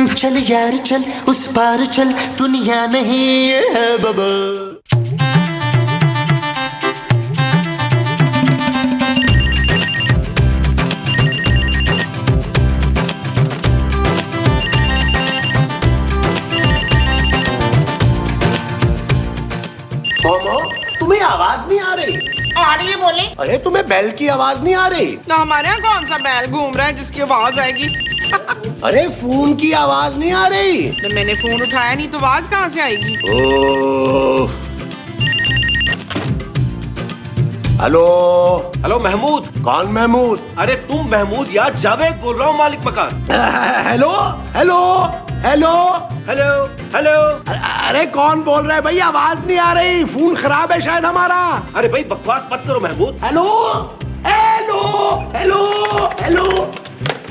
चल यार चल उस पार चल दुनिया नहीं है बाबा। तुम्हें आवाज नहीं आ रही? आ रही है, बोले। अरे तुम्हें बैल की आवाज नहीं आ रही? तो हमारे यहाँ कौन सा बैल घूम रहा है जिसकी आवाज आएगी? अरे फोन की आवाज नहीं आ रही? तो मैंने फोन उठाया नहीं तो आवाज कहाँ से आएगी? Hello hello Mahmood. कौन महमूद? अरे तुम महमूद यार, जावेद बोल रहा हूँ, मालिक मकान। Hello hello hello hello hello. अरे कौन बोल रहा है भाई? आवाज नहीं आ रही, फोन खराब है शायद हमारा। अरे भाई बकवास मत करो Mahmood. Hello hello hello hello.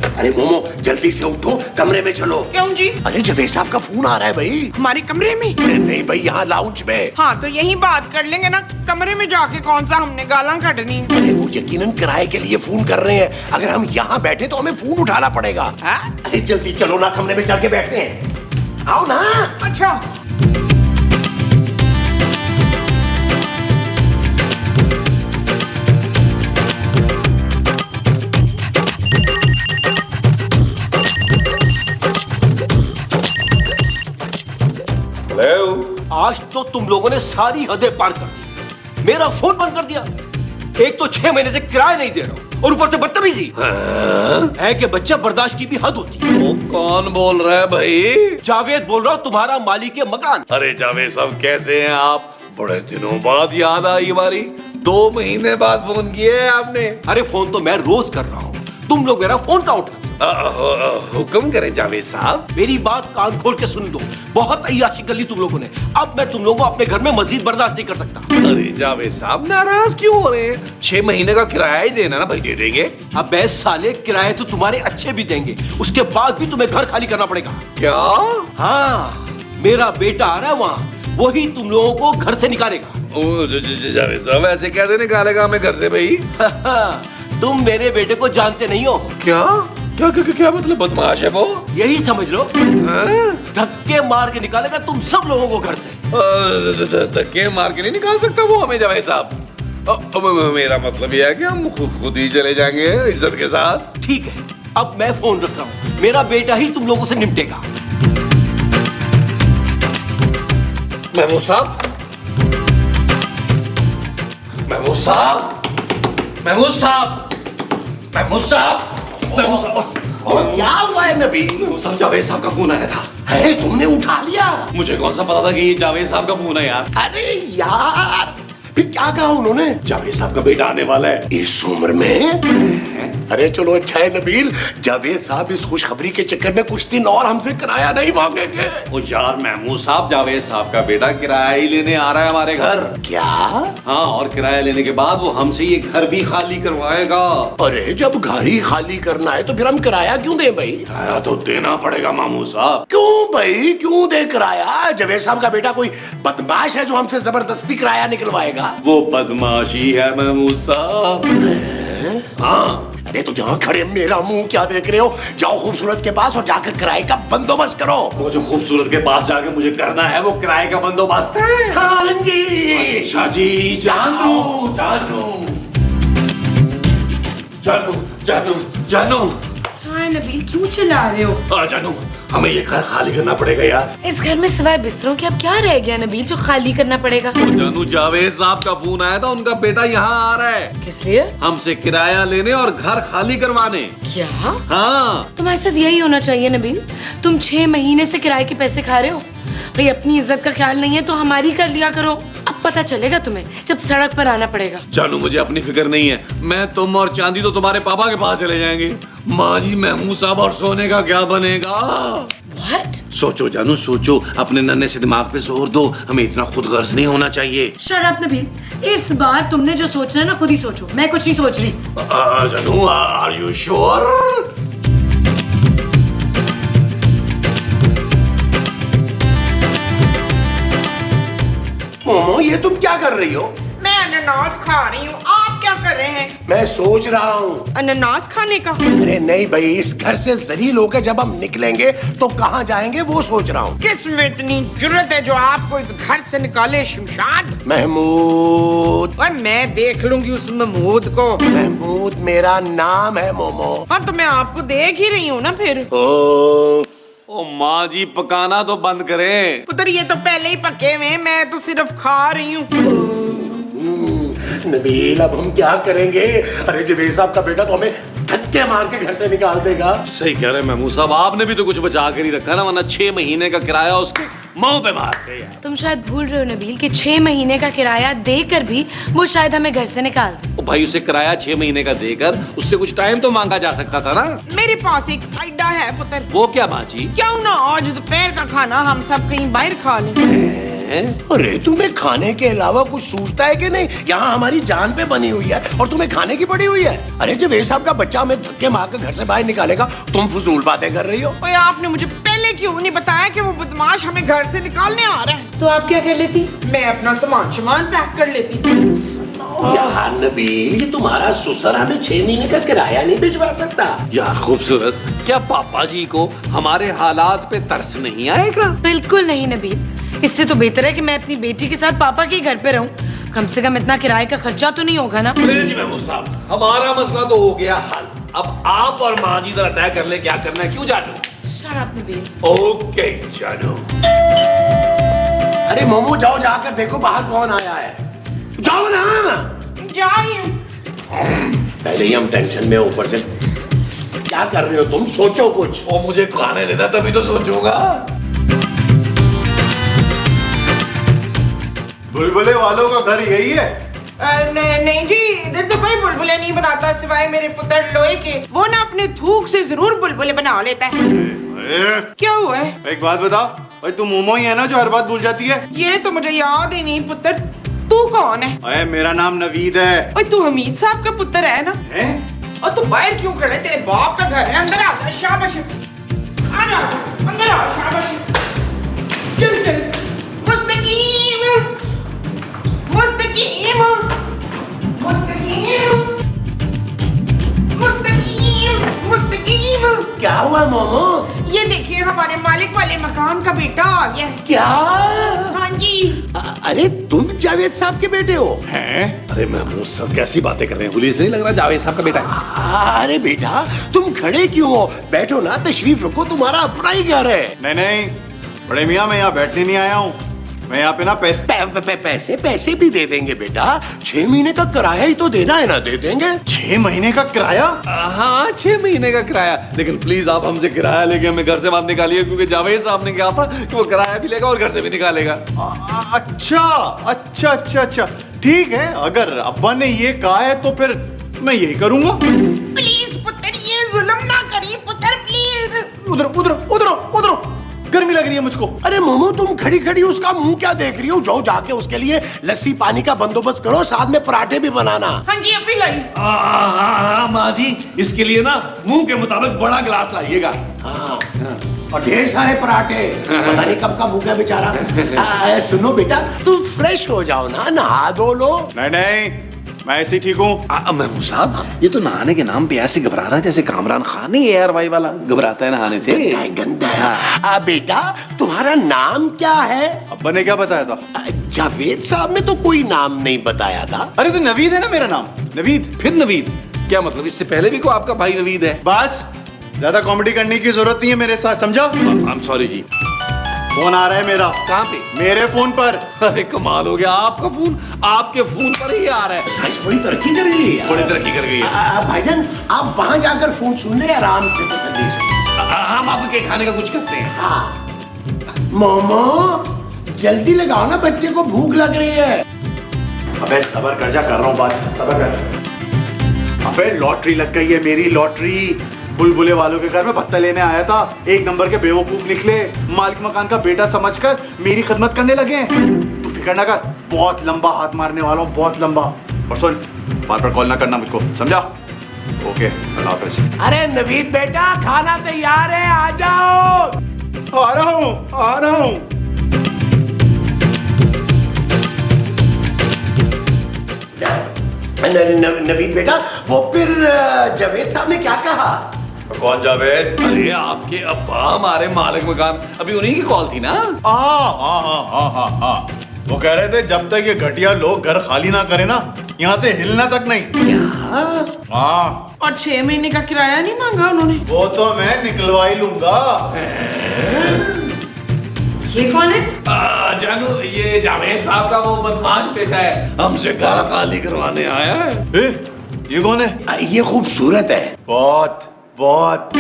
अरे मोमो जल्दी से उठो, कमरे में चलो। क्यों जी? अरे जवेद साहब का फोन आ रहा है भाई। हमारे कमरे में? अरे नहीं भाई, यहाँ लाउंज में। हाँ तो यही बात कर लेंगे ना, कमरे में जाके कौन सा हमने गालां कटनी है। अरे वो यकीनन किराए के लिए फोन कर रहे हैं, अगर हम यहाँ बैठे तो हमें फोन उठाना पड़ेगा। अरे जल्दी चलो ना, कमरे में चल के बैठते हैं। आओ ना। अच्छा आज तो तुम लोगों ने सारी हदें पार कर दी, मेरा फोन बंद कर दिया। एक तो 6 महीने से किराया नहीं दे रहा हूँ और ऊपर से बदतमीजी। है कि बच्चा बर्दाश्त की भी हद होती है। वो कौन बोल रहा है भाई? जावेद बोल रहा हूँ, तुम्हारा मालिक के मकान। अरे जावेद साहब कैसे हैं आप? बड़े दिनों बाद याद आई हमारी। 2 महीने बाद फोन किया है आपने। अरे फोन तो मैं रोज कर रहा हूँ, तुम लोग मेरा फोन का उठाते हो। हुक्म करें जावेद साहब। मेरी बात कान खोल के सुन लो, बहुत अय्याशी कर ली तुम लोगों ने। अब मैं तुम लोगों को अपने घर में मजीद बर्दाश्त नहीं कर सकता। अरे जावेद साहब नाराज क्यों हो रहे हैं? 6 महीने का किराया ही देना ना भाई, दे देंगे। अब बे साले, किराए तो तुम्हारे अच्छे भी देंगे, उसके बाद भी तुम्हें घर खाली करना पड़ेगा। क्या? हाँ, मेरा बेटा आ रहा है वहाँ, वही तुम लोगों को घर से निकालेगा। जावेद साहब ऐसे कैसे निकालेगा हमें घर से भाई? तुम मेरे बेटे को जानते नहीं हो। क्या क्या क्या, क्या मतलब? बदमाश है वो? यही समझ लो, धक्के मार के निकालेगा तुम सब लोगों को घर से। धक्के मार के नहीं निकाल सकता वो हमें जावेद साहब। मेरा मतलब यह है कि हम खुद ही चले जाएंगे इज्जत के साथ। ठीक है, अब मैं फोन रख रहा हूँ, मेरा बेटा ही तुम लोगों से निपटेगा। महमूद साहब, महमूद साहब, महमूद साहब, महमूद साहब, महमूद साहब। क्या हुआ है नबी? सब जावेद साहब का फोन आया था। है तुमने उठा लिया? मुझे कौन सा पता था कि ये जावेद साहब का फोन है यार। अरे यार, फिर क्या कहा उन्होंने? जावेद साहब का बेटा आने वाला है इस उम्र में। अरे चलो अच्छा है नबील, जावेद साहब इस खुशखबरी के चक्कर में कुछ दिन और हमसे किराया नहीं मांगेंगे। ओ यार महमूद साहब, जावेद साहब का बेटा किराया ही लेने आ रहा है हमारे घर। क्या? हाँ, और किराया लेने के बाद वो हमसे ये घर भी खाली करवाएगा। अरे जब घर ही खाली करना है तो फिर हम किराया क्यों दें भाई? किराया तो देना पड़ेगा महमूद साहब। क्यों भाई, क्यों दे किराया? जावेद साहब का बेटा कोई बदमाश है जो हमसे जबरदस्ती किराया निकलवाएगा? वो बदमाशी है महमूद साहब। हाँ। अरे तो जहाँ खड़े मेरा मुंह क्या देख रहे हो? जाओ खूबसूरत के पास और जाकर किराए का बंदोबस्त करो। वो जो खूबसूरत के पास जाके मुझे करना है वो किराए का बंदोबस्त है। हाँ जी। अच्छा जी, जानू जानू जानू जानू जानू। हाँ नबील, क्यों चिल्ला रहे हो? जानू, हमें ये घर खाली करना पड़ेगा यार। इस घर में सिवाय बिस्तरों के अब क्या रह गया नबील जो खाली करना पड़ेगा? जानू, जावेद साहब का फोन आया था, उनका बेटा यहाँ आ रहा है। किस लिए? हमसे किराया लेने और घर खाली करवाने। क्या? हाँ। तुम्हारे साथ यही होना चाहिए नबील। तुम 6 महीने से किराए के पैसे खा रहे हो। भाई अपनी इज्जत का ख्याल नहीं है तो हमारी कर लिया करो। अब पता चलेगा तुम्हें जब सड़क पर आना पड़ेगा। जानू, मुझे अपनी फिक्र नहीं है। मैं, तुम और चांदी तो तुम्हारे पापा के पास चले जाएंगे। माँ जी, महमूद साहब और सोने का क्या बनेगा? What? सोचो जानू, सोचो, अपने नन्हे से दिमाग पे जोर दो। हमें इतना खुदगर्ज नहीं होना चाहिए। Shut up नबील, इस बार तुमने जो सोचना है ना खुद ही सोचो, मैं कुछ नहीं सोच रही। जानू, आर यू श्योर? मोमो, ये तुम क्या कर रही हो? मैं अनानास खा रही हूँ, आप क्या क्या कर रहे हैं? मैं सोच रहा हूँ। अनानास खाने का? अरे नहीं भाई, इस घर से जलील होकर जब हम निकलेंगे तो कहाँ जाएंगे वो सोच रहा हूँ। किसमें इतनी जुर्रत है जो आपको इस घर से निकाले शमशाद? महमूद। और मैं देख लूंगी उस महमूद को। महमूद मेरा नाम है मोमो। हाँ तो मैं आपको देख ही रही हूँ ना फिर। ओ माँ जी, पकाना तो बंद करें। पुत्र ये तो पहले ही पके हुए हैं, मैं तो सिर्फ खा रही हूँ। नबील अब हम क्या करेंगे? अरे जवेद साहब का बेटा तो हमें धक्के मार के घर से निकाल देगा। सही कह रहे महमूद साहब, आपने भी तो कुछ बचा कर ही रखा ना, वरना 6 महीने का किराया उसके मुंह पे मारते यार। तुम शायद भूल रहे हो नबील कि 6 महीने का किराया देकर भी वो शायद हमें घर से निकाल दे। ओ भाई, उसे किराया 6 महीने का देकर उससे कुछ टाइम तो मांगा जा सकता था ना। मेरे पास एक आइडिया है पुत्र। वो क्या माँ जी? क्यों ना आज दोपहर का खाना हम सब कहीं बाहर खा लें। अरे तुम्हें खाने के अलावा कुछ सूझता है कि नहीं? यहाँ हमारी जान पे बनी हुई है और तुम्हें खाने की पड़ी हुई है। अरे जवेद साहब का बच्चा हमें धक्के मार कर घर से बाहर निकालेगा, तुम फजूल बातें कर रही हो। ओए आपने मुझे पहले क्यों नहीं बताया कि वो बदमाश हमें घर से निकालने आ रहा है? तो आप क्या कर लेती? मैं अपना सामान पैक कर लेती। यार नबील, ये तुम्हारा ससुर हमें 6 महीने का किराया नहीं भिजवा सकता। यार खूबसूरत, क्या पापा जी को हमारे हालात पे तरस नहीं आएगा? बिल्कुल नहीं नबील, इससे तो बेहतर है कि मैं अपनी बेटी के साथ पापा के घर पे रहूं। कम से कम इतना किराए का खर्चा तो नहीं होगा ना। जी महमूद साहब, हमारा मसला तो हो गया हल। अब आप और माँ जी जरा तय कर ले क्या करना है। क्यों जानू? Shut up Nabeel. ओके जानू। अरे मोमो जाओ, जाकर देखो बाहर कौन आया है। जाओ ना। जाइए। पहले ही हम टेंशन में, ऊपर से क्या कर रहे हो तुम? सोचो कुछ। ओ मुझे खाने देना, तभी तो सोचूंगा। बुलबुले वालों का घर यही है? नहीं जी, इधर तो कोई बुलबुले नहीं बनाता सिवाय मेरे पुत्र लोहे के। वो ना अपने थूक से जरूर बुलबुले बना लेता है। क्या हुआ है? एक बात बता भाई, तू मोमो ही है ना जो हर बात भूल जाती है? ये तो मुझे याद ही नहीं पुत्र। तू कौन है? अरे मेरा नाम नवीद है। ओए तू हमीद साहब का पुत्र है ना? हैं? और तू बाहर क्यों खड़ा है? तेरे बाप का घर है, अंदर आ जा। शाबाश, आ जा, अंदर आ। शाबाश, चल चल। मुस्तकीम मुस्तकीम मुस्तकीम मुस्तकीम मुस्तकीम। क्या हुआ मोमो? ये देखिए हमारे मालिक वाले मकान का बेटा आ गया है। क्या? हाँ जी। अरे तुम जावेद साहब के बेटे हो? हैं? अरे महमूद साहब कैसी बातें कर रहे हैं? पुलिस नहीं लग रहा जावेद साहब का बेटा है। अरे बेटा तुम खड़े क्यों हो? बैठो ना, तशरीफ रखो, तुम्हारा अपना ही घर है। नहीं बड़े मियाँ, मैं यहाँ बैठने नहीं आया हूँ। मैं यहाँ पे ना पैसे भी दे देंगे बेटा। 6 महीने का किराया ही तो देना है ना, दे देंगे। 6 महीने का किराया? हाँ 6 महीने का किराया, लेकिन प्लीज आप हमसे किराया लेके हमें घर से बाहर निकालिए, क्योंकि जावेद साहब ने कहा था कि वो किराया भी लेगा और घर से भी निकालेगा। अच्छा, ठीक है। अगर अब्बा ने ये कहा है तो फिर मैं यही करूँगा। प्लीज पुत्र, ये जुल्म ना करिए पुत्र, प्लीज। उधर गर्मी लग रही है मुझको। अरे मोमो तुम खड़ी खड़ी उसका मुंह क्या देख रही हो? जाओ जाके उसके लिए लस्सी पानी का बंदोबस्त करो, साथ में पराठे भी बनाना। हाँ जी अभी लाई। हाँ माँ जी, इसके लिए ना मुंह के मुताबिक बड़ा गिलास लाइएगा। हाँ और ढेर सारे पराठे। पता नहीं कब का भूखा बेचारा। सुनो बेटा, तुम फ्रेश हो जाओ ना, नहा धो लो। नहीं, मैं ऐसे ही ठीक हूँ। महमूद साहब, ये तो नहाने के नाम पे ऐसे घबरा रहा है जैसे कामरान खान ही एयर वाई वाला घबराता है नहाने से। गंदा है। बेटा तुम्हारा नाम क्या है? अब्बा ने क्या बताया था? जावेद साहब ने तो कोई नाम नहीं बताया था। अरे तो नवीद है ना मेरा नाम, नवीद। फिर नवीद? क्या मतलब, इससे पहले भी कोई आपका भाई नवीद है? बस ज्यादा कॉमेडी करने की जरूरत नहीं है मेरे साथ, समझा? आई एम सॉरी जी। फोन आ रहा है मेरा। कहाँ पे? मेरे फोन पर। अरे कमाल हो गया, आपका फोन आपके फोन पर ही आ रहा है। साइंस बड़ी तरक्की कर रही है। बड़ी तरक्की कर गई है। भाईजान आप वहां जाकर फोन सुन ले आराम से, तसल्ली से। हम आपके खाने का कुछ करते हैं। हाँ मोमो जल्दी लगाओ ना, बच्चे को भूख लग रही है। अबे सबर कर जा, कर रहा हूँ बात, सबर कर। अबे लॉटरी लग गई है मेरी, लॉटरी। बुलबुले वालों के घर में भत्ता लेने आया था, 1 नंबर के बेवकूफ निकले, मालिक मकान का बेटा समझकर मेरी खिदमत करने लगे। तू फिक्र ना कर, बहुत लंबा हाथ मारने वाला हूँ, बहुत लंबा। और सुन, बार बार कॉल ना करना मुझको, समझा? ओके, अल्लाह हाफिज। अरे नवीद बेटा खाना तैयार है, आ जाओ। आ रहा हूँ। नवीद बेटा, वो फिर जावेद साहब ने क्या कहा? कौन जावेद? अरे आपके अब्बा हमारे मालिक मकान, अभी उन्हीं की कॉल थी ना। हाँ। वो कह रहे थे जब तक ये घटिया लोग घर खाली ना करे ना, यहाँ से हिलना तक नहीं। हाँ, और 6 महीने का किराया नहीं मांगा उन्होंने? वो तो मैं निकलवा ही लूंगा। ये कौन है? जानू, ये जावेद साहब का वो बदमाश बेटा है, हमसे घर खाली करवाने आया है। ये कौन है? ये खूबसूरत है बहुत। What?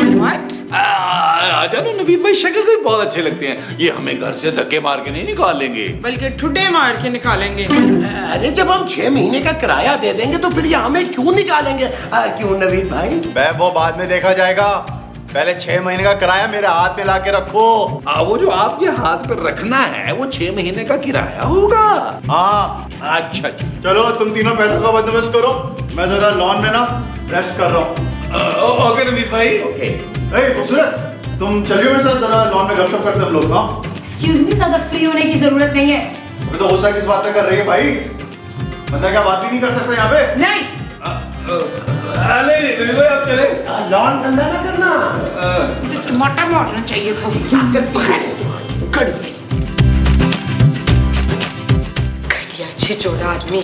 जानू, नवीद भाई शक्ल से बहुत अच्छे लगते हैं, ये हमें घर से धक्के मार के नहीं निकालेंगे। बल्कि ठुड्डे मार के निकालेंगे। अरे जब हम 6 महीने का किराया दे देंगे तो फिर ये हमें क्यों निकालेंगे? क्यों नवीद भाई? वो बाद में देखा जाएगा, पहले 6 महीने का किराया मेरे हाथ में लाके रखो। वो जो आपके हाथ पे रखना है वो 6 महीने का किराया होगा। हाँ, अच्छा, चलो तुम तीनों पैसों का बंदोबस्त करो, मैं जरा लॉन में ना रेस्ट कर रहा हूँ। ओके नवीद भाई, ओके। खूबसूरत, तुम चलिए मेरे साथ, जरा लॉन में गपशप करते हम लोग। हाँ, एक्सक्यूज मी, ज्यादा फ्री होने की जरूरत नहीं है। अभी तो गुस्सा किस बात पे कर रही है भाई? बंदा क्या बात भी नहीं कर सकता यहाँ पे? नहीं, नहीं नवीद भाई, आप चले। लॉन धंधा ना करना। मुझे टमाटर मारना चाहिए था। घटिया छिचोड़ा आदमी।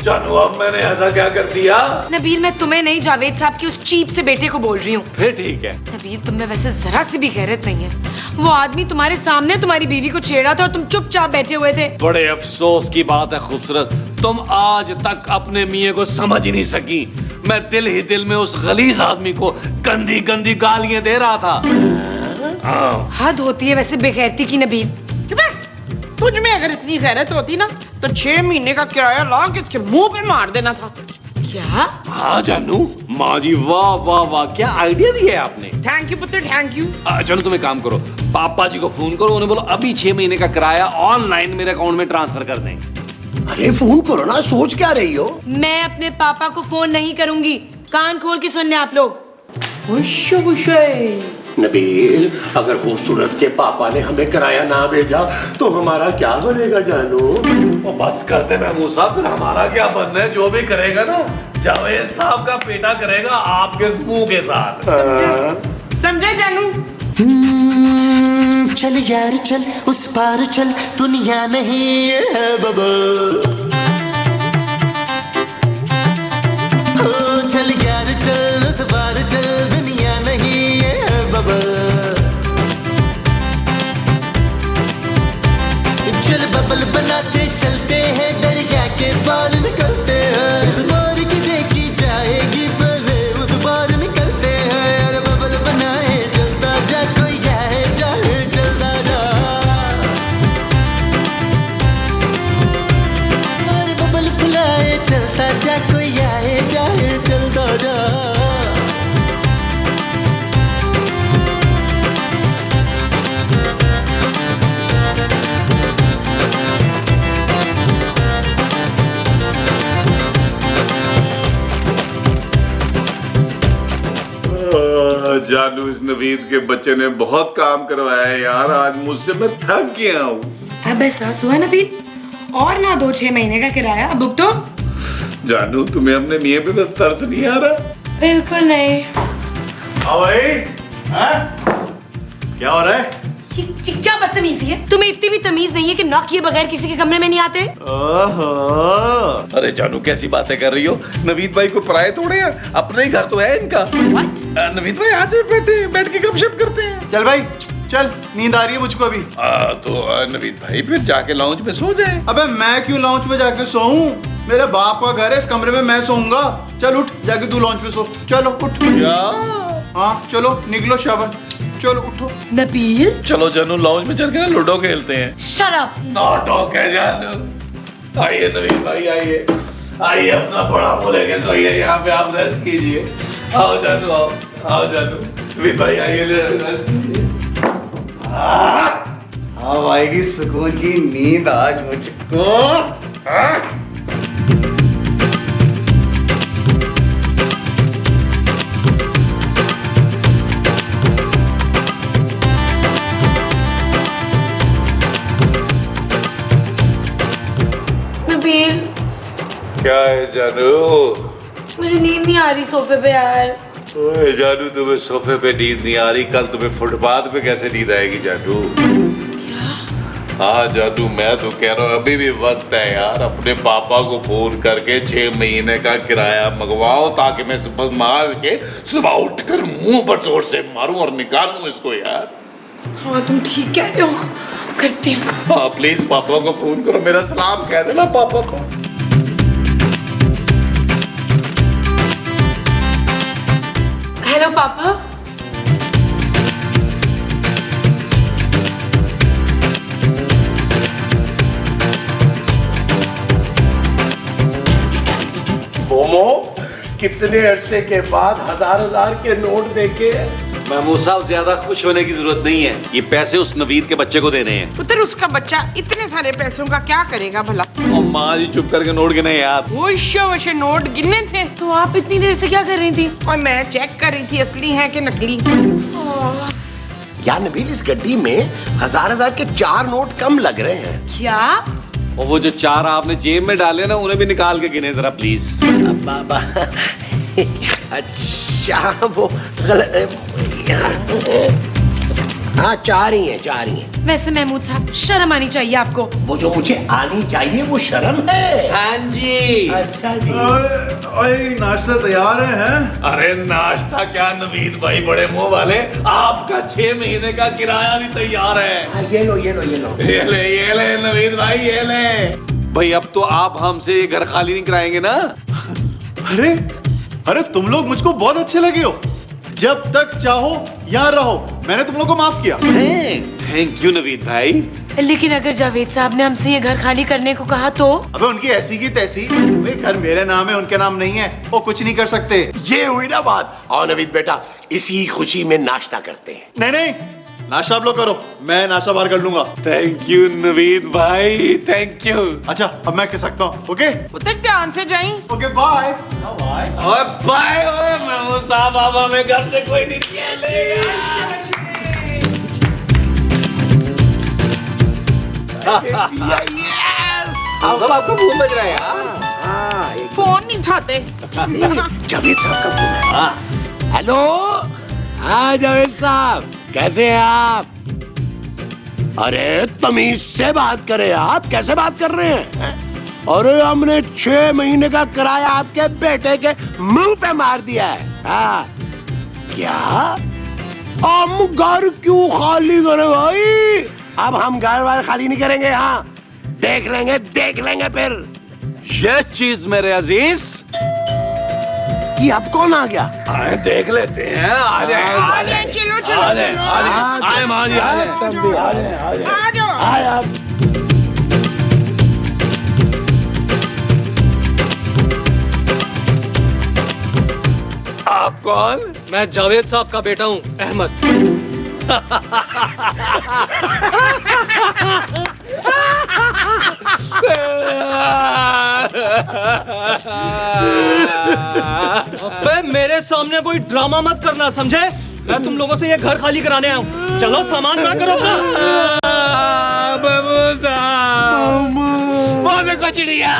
जानू, अब मैंने ऐसा क्या कर दिया? नबील, मैं तुम्हें नहीं, जावेद साहब की उस चीप से बेटे को बोल रही हूँ। फिर ठीक है। नबील, तुम में वैसे जरा सी भी गैरत नहीं है। वो आदमी तुम्हारे सामने तुम्हारी बीवी को छेड़ा था और तुम चुपचाप बैठे हुए थे। बड़े अफसोस की बात है खूबसूरत, तुम आज तक अपने मियाँ को समझ ही नहीं सकी। मैं दिल ही दिल में उस गलीज आदमी को गंदी गंदी गालियां दे रहा था। हद होती है वैसे बेगैरती की। नबील, चुप है। तुझ में अगर इतनी गैरत होती ना तो 6 महीने का किराया ला के इसके मुंह पे मार देना था। क्या? हाँ जानू, माँ जी, वाह वाह वाह, क्या आइडिया दिया है आपने। थैंक यू पुत्र, थैंक यू। चलो तुम एक काम करो, पापा जी को फोन करो, उन्हें बोलो अभी 6 महीने का किराया ऑनलाइन मेरे अकाउंट में ट्रांसफर कर दें। अरे फोन करो ना, सोच क्या रही हो? मैं अपने पापा को फोन नहीं करूंगी। कान खोल के सुन ले आप लोग। नबील, अगर खूबसूरत के पापा ने हमें किराया ना भेजा तो हमारा क्या बनेगा जानू? बस करते महमूद साहब, फिर हमारा क्या बनना है? जो भी करेगा ना जावेद साहब का बेटा करेगा, आपके मुंह के साथ। समझे जानू? चल यार चल, उस पार चल, दुनिया नहीं है बबल। ओ चल यार चल, उस पार चल, दुनिया नहीं है बबल। चल बबल बनाते चलते हैं, दरिया के पार निकलते हैं। इस बार की देखी जाएगी, पहले उस पार निकलते हैं। अरे बबल बनाए चलता जा, कोई जाए जाए चलता जा। अरे बबल बुलाए चलता जा, कोई आए जाए चलता जा। जानू, इस नवीद के बच्चे ने बहुत काम करवाया है यार, आज मुझसे मैं थक गया हूँ। अब एहसास हुआ नबील? और ना दो 6 महीने का किराया बुक तो। जानू, तुम्हें अपने मियाँ पे बस तरस नहीं आ रहा? बिल्कुल नहीं। हाँ भाई, हैं? क्या हो रहा है? क्या बदतमीजी है? तुम्हें इतनी भी तमीज नहीं है कि नॉक किए बगैर किसी के कमरे में नहीं आते? ओहो, अरे जानू, कैसी बातें कर रही हो? नवीद भाई को पराये थोड़े हैं, अपना ही घर तो है इनका। What? नवीद भाई आज बैठ के गपशप करते हैं। चल भाई चल, नींद आ रही है मुझको अभी। तो नवीद भाई फिर जाके लाउंज में सो जाए। अबे मैं क्यों लॉन्च में जाके सोऊं? मेरे बाप का घर है, इस कमरे में मैं सोऊंगा। चल उठ, जाके तू लॉन्च पे सो। चलो उठ। हाँ चलो निकलो, शाबाश, चलो उठो। नबील, चलो जानू, लाउंज में चल के ना लूडो खेलते हैं। Shut up. लूडो क्या जानू? आइए नवीद भाई, आइए आइए, अपना बड़ा बोले के सोइए, यहाँ पे आप रेस्ट कीजिए। आओ जानू, आओ जानू, नवीद भाई आइए, रेस्ट कीजिए। अब आएगी सुकून की नींद आज मुझको। नबील, क्या है जानू? मुझे नींद नहीं आ रही सोफे पे यार। ओए जानू, तुम्हें सोफे पे नींद नहीं आ रही, कल तुम्हें फुटपाथ पे कैसे नींद आएगी जानू? हाँ जानू, मैं तो कह रहा हूँ अभी भी वक्त है यार, अपने पापा को फोन करके 6 महीने का किराया मंगवाओ, ताकि मैं सुबह मार के सुबह उठकर मुंह पर जोर से मारूं और निकालूं इसको यार। हाँ तुम ठीक कह रहे हो, करती हूँ। हाँ प्लीज पापा को फोन करो, मेरा सलाम कह देना पापा को। हेलो पापा। मोमो, कितने अरसे के बाद हजार के नोट देके? महमूद साहब, ज्यादा खुश होने की जरूरत नहीं है, ये पैसे उस नवीद के बच्चे को देने हैं। पुत्र, उसका बच्चा इतने सारे पैसों का क्या करेगा भला? और माँ जी चुप करके नोट गिने यार। वो वैसे नोट गिनने थे। तो आप इतनी देर से क्या कर रही थी? और मैं चेक कर रही थी असली है कि नकली। यार नबील, इस गड्डी में हजार के 4 नोट कम लग रहे हैं। क्या? और वो जो 4 आपने जेब में डाले ना, उन्हें भी निकाल के गिने जरा प्लीज। बाबा अच्छा, वो हाँ 4 ही हैं। वैसे महमूद साहब, शर्म आनी चाहिए आपको। वो जो मुझे आनी चाहिए वो शर्म है। हाँ जी। अच्छा जी। ओए, नाश्ता तैयार है? अरे नाश्ता क्या नवीद भाई, बड़े मुंह वाले, आपका 6 महीने का किराया भी तैयार है। हाँ, ये लो। ये ले नवीद भाई, ये ले। भाई अब तो आप हमसे ये घर खाली नहीं कराएंगे ना? अरे तुम लोग मुझको बहुत अच्छे लगे हो। जब तक चाहो यहाँ रहो, मैंने तुम लोग को माफ किया। थैंक यू नवीद भाई। लेकिन अगर जावेद साहब ने हमसे ये घर खाली करने को कहा तो? अबे उनकी ऐसी की तैसी, भाई घर मेरे नाम है, उनके नाम नहीं है, वो कुछ नहीं कर सकते। ये हुई ना बात। और नवीद बेटा, इसी खुशी में नाश्ता करते हैं। नहीं, नाश्ता आप लोग करो, मैं नाश्ता बाहर कर लूंगा। थैंक यू नवीद भाई, थैंक यू। अच्छा, अब मैं कह सकता हूँ। ओके पुत्र, ध्यान से जाई। Okay, bye. ओए बाय, ओए महमूद साहब, अब हमें घर से कोई नहीं निकालेगा। सब आपका मुंह बज रहा है यार। फोन नहीं उठाते। जावेद साहब का फोन है। हेलो, हाँ जावेद साहब, कैसे हैं आप? अरे तमीज से बात करें, आप कैसे बात कर रहे हैं? अरे हमने 6 महीने का किराया आपके बेटे के मुंह पे मार दिया है। हाँ क्या? हम घर क्यों खाली करें भाई? अब हम घर वाले खाली नहीं करेंगे। हाँ देख लेंगे फिर। ये चीज मेरे अजीज, ये अब कौन आ गया? आए देख लेते हैं। आ जाए, आ जाए, चलो। आए माँ जी, आ जाए। आप कौन? मैं जावेद साहब का बेटा हूँ, अहमद। अबे मेरे सामने कोई ड्रामा मत करना, समझे? मैं तुम लोगों से ये घर खाली कराने आया हूँ। चलो सामान ना करो अपना। बाबू साहब, चिड़िया।